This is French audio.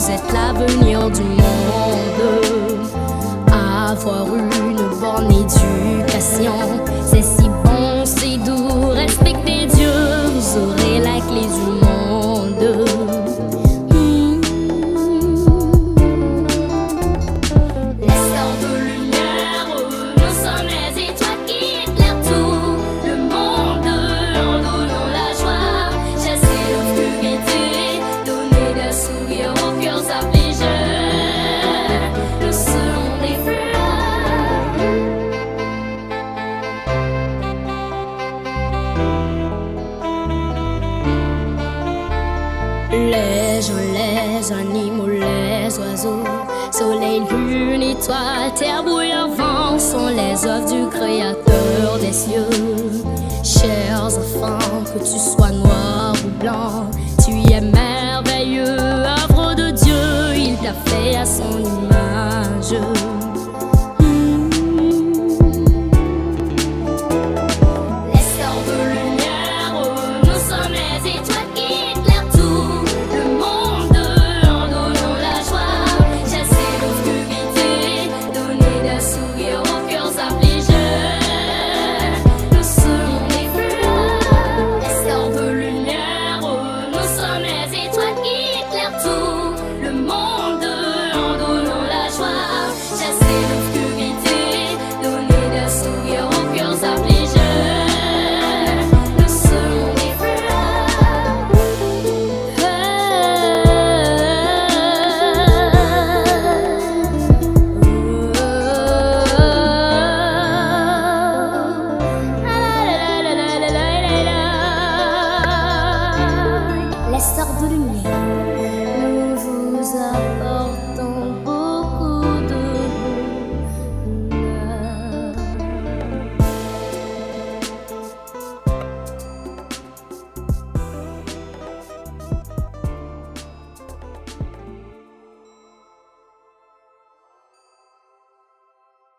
vous êtes l'avenir du monde. Avoir une bonne éducation, c'est si bon, c'est doux. Respectez Dieu, vous aurez la clé du monde. Les stars de lumière, nous sommes les étoiles qui éclairent tout le monde en donnant la joie. Chasser l'obscurité, donner des sourires aux cœurs affligés. Nous serons des fleurs. Les gens, les animaux, les oiseaux, soleil, lune, étoile, terre, brouillard, vent sont les œuvres du Créateur des cieux. Chers enfants, que tu sois noir ou blanc, tu es merveilleux, œuvre de Dieu, il t'a fait à son image.